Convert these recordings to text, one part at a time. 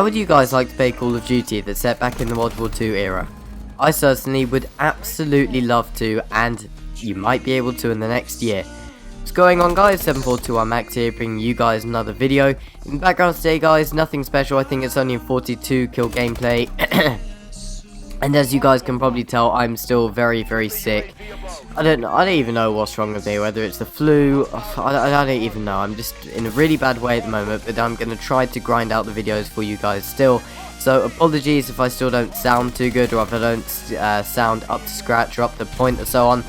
would you guys like to play Call of Duty that's set back in the World War II era? I certainly would absolutely love to, and you might be able to in the next year. What's going on, guys? 742 Max here, bringing you guys another video. In the background today, guys, nothing special. I think it's only a 42 kill gameplay. And as you guys can probably tell, I'm still very sick. I don't even know what's wrong with me, whether it's the flu. I don't even know. I'm just in a really bad way at the moment, but I'm going to try to grind out the videos for you guys still. So apologies if I still don't sound too good, or if I don't sound up to scratch or up to point or so on.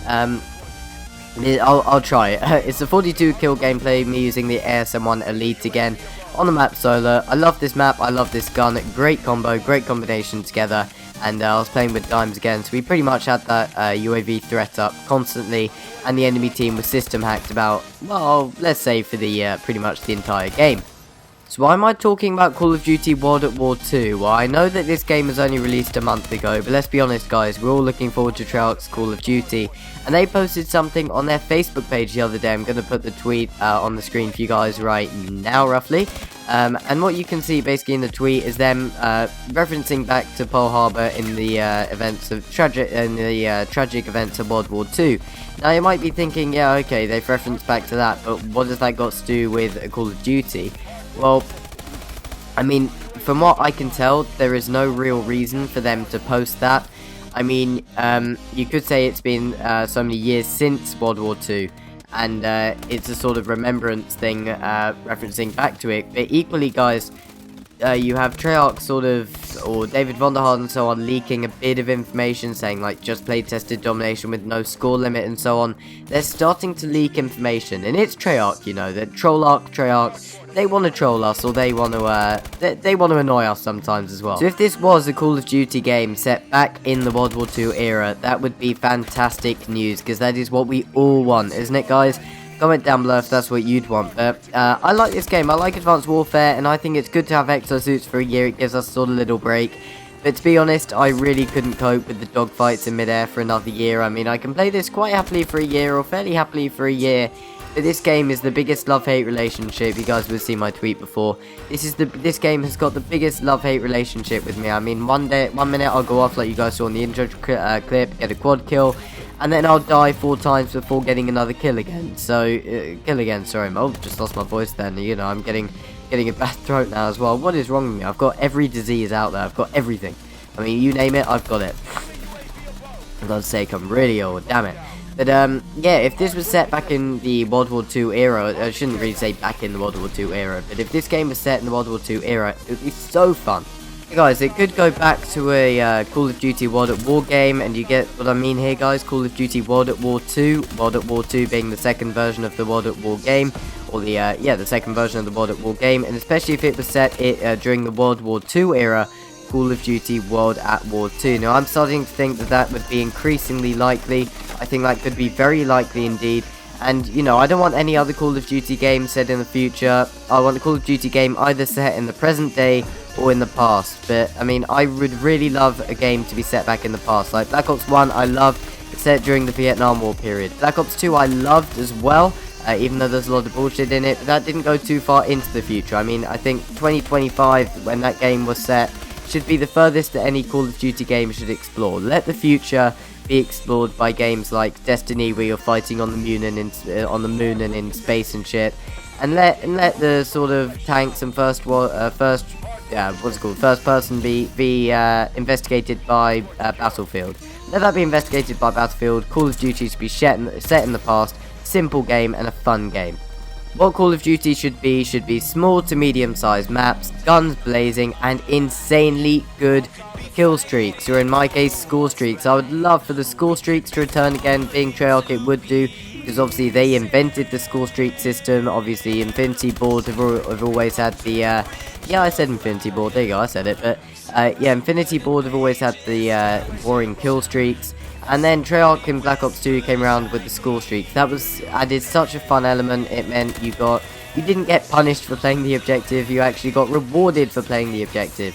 I'll try it. It's a 42 kill gameplay, me using the ASM1 Elite again on the map Solar. I love this map, I love this gun, great combo, great combination together. And I was playing with Dimes again, so we pretty much had that UAV threat up constantly, and the enemy team was system hacked about, well, let's say for the pretty much the entire game. So why am I talking about Call of Duty World at War 2? Well, I know that this game was only released a month ago, but let's be honest, guys, we're all looking forward to Treyarch's Call of Duty, and they posted something on their Facebook page the other day. I'm going to put the tweet on the screen for you guys right now, roughly. And what you can see basically in the tweet is them referencing back to Pearl Harbor in the tragic events of World War II. Now you might be thinking, yeah, okay, they've referenced back to that, but what does that got to do with Call of Duty? Well, I mean, from what I can tell, there is no real reason for them to post that. I mean, you could say it's been so many years since World War II, and it's a sort of remembrance thing, referencing back to it. But equally, guys, you have Treyarch sort of, or David Vonderhaar and so on, leaking a bit of information saying like just play tested domination with no score limit and so on. They're starting to leak information, and it's Treyarch, you know, the Treyarch. They want to troll us, or they want to they want to annoy us sometimes as well. So if this was a Call of Duty game set back in the World War II era, that would be fantastic news, because that is what we all want, isn't it, guys? Comment down below if that's what you'd want. But I like this game. I like Advanced Warfare, and I think it's good to have exosuits for a year. It gives us sort of a little break. But to be honest, I really couldn't cope with the dogfights in midair for another year. I mean, I can play this quite happily for a year, or fairly happily for a year. But this game is the biggest love-hate relationship. You guys would have seen my tweet before. This game has got the biggest love-hate relationship with me. I mean, one minute I'll go off like you guys saw in the intro clip, get a quad kill, and then I'll die 4 times before getting another kill again. So, sorry, I just lost my voice then. You know, I'm getting a bad throat now as well. What is wrong with me? I've got every disease out there. I've got everything. I mean, you name it, I've got it. For God's sake, I'm really old, damn it. But, yeah, if this was set back in the World War II era, I shouldn't really say back in the World War II era, but if this game was set in the World War II era, it would be so fun. Hey guys, it could go back to a Call of Duty World at War game, and you get what I mean here, guys. Call of Duty World at War 2, World at War 2 being the second version of the World at War game, or the second version of the World at War game, and especially if it was set during the World War II era, Call of Duty World at War 2. Now, I'm starting to think that would be increasingly likely. I think that could be very likely indeed. And, you know, I don't want any other Call of Duty game set in the future. I want a Call of Duty game either set in the present day or in the past. But, I mean, I would really love a game to be set back in the past. Like Black Ops 1, I loved, set during the Vietnam War period. Black Ops 2, I loved as well. Even though there's a lot of bullshit in it, but that didn't go too far into the future. I mean, I think 2025, when that game was set, should be the furthest that any Call of Duty game should explore. Let the future be explored by games like Destiny, where you're fighting on the moon and in space and shit, and let the sort of tanks and first person be investigated by Battlefield. Let that be investigated by Battlefield. Call of Duty should be set in the past. Simple game and a fun game. What Call of Duty should be small to medium-sized maps, guns blazing, and insanely good kill streaks, or in my case, score streaks. I would love for the score streaks to return again. Being Treyarch, it would do, because obviously they invented the score streak system. Obviously, Infinity boards have always had the, yeah, I said Infinity board, there you go, I said it, but, yeah, Infinity board have always had the, boring kill streaks. And then Treyarch in Black Ops 2 came around with the score streak. That added such a fun element. It meant you didn't get punished for playing the objective, you actually got rewarded for playing the objective.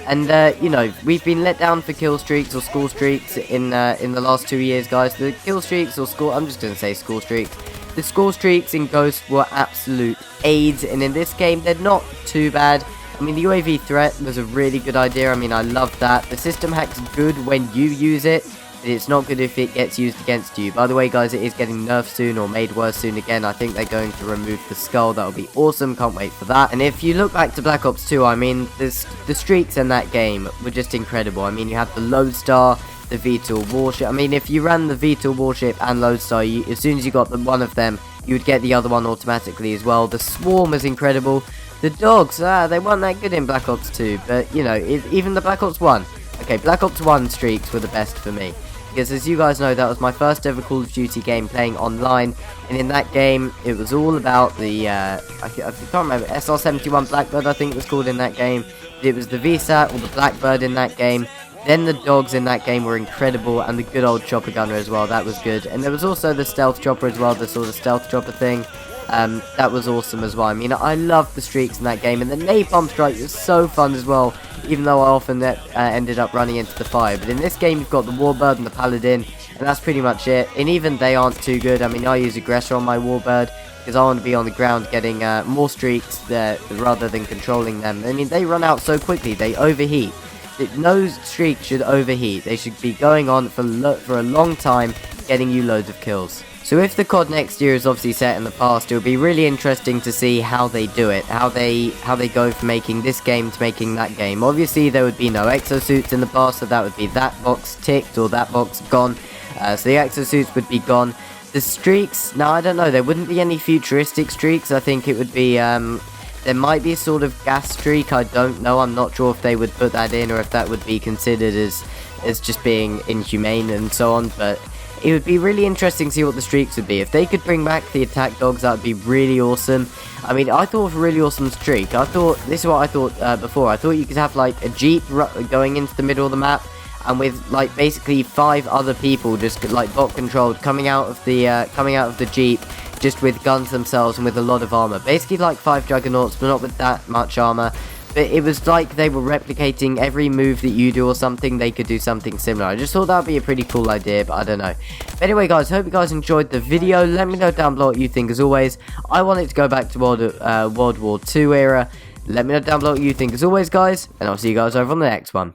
And, you know, we've been let down for kill streaks or score streaks in the last 2 years, guys. The kill streaks or I'm just going to say score streaks. The score streaks in Ghost were absolute AIDS, and in this game, they're not too bad. I mean, the UAV threat was a really good idea. I mean, I love that. The system hack's good when you use it, but it's not good if it gets used against you. By the way, guys, it is getting nerfed soon or made worse soon again. I think they're going to remove the skull. That'll be awesome. Can't wait for that. And if you look back to Black Ops 2, I mean, the streaks in that game were just incredible. I mean, you had the Lodestar, the VTOL warship. I mean, if you ran the VTOL warship and Lodestar, as soon as you got one of them, you would get the other one automatically as well. The Swarm was incredible. The dogs, they weren't that good in Black Ops 2, but, you know, even the Black Ops 1. Okay, Black Ops 1 streaks were the best for me. Because as you guys know, that was my first ever Call of Duty game playing online. And in that game, it was all about the, I can't remember, SR-71 Blackbird, I think it was called in that game. It was the VSAT or the Blackbird in that game. Then the dogs in that game were incredible, and the good old chopper gunner as well, that was good. And there was also the stealth chopper as well, the sort of stealth chopper thing. That was awesome as well. I mean, I love the streaks in that game, and the napalm strike was so fun as well, even though I often ended up running into the fire. But in this game, you've got the Warbird and the Paladin, and that's pretty much it. And even they aren't too good. I mean, I use Aggressor on my Warbird, because I want to be on the ground getting more streaks there, rather than controlling them. I mean, they run out so quickly, they overheat. No streak should overheat. They should be going on for a long time, getting you loads of kills. So if the COD next year is obviously set in the past, it will be really interesting to see how they do it, how they go from making this game to making that game. Obviously there would be no exosuits in the past, so that would be that box ticked or that box gone. So the exosuits would be gone. The streaks, now I don't know, there wouldn't be any futuristic streaks. I think it would be there might be a sort of gas streak, I don't know. I'm not sure if they would put that in or if that would be considered as just being inhumane and so on, but it would be really interesting to see what the streaks would be. If they could bring back the attack dogs, that would be really awesome. I mean, I thought of a really awesome streak. This is what I thought before. I thought you could have like a jeep going into the middle of the map, and with like basically 5 other people just like bot controlled coming out of the jeep, just with guns themselves and with a lot of armor. Basically like 5 juggernauts, but not with that much armor. But it was like they were replicating every move that you do or something. They could do something similar. I just thought that would be a pretty cool idea, but I don't know. But anyway, guys, hope you guys enjoyed the video. Let me know down below what you think. As always, I want it to go back to World War II era. Let me know down below what you think as always, guys, and I'll see you guys over on the next one.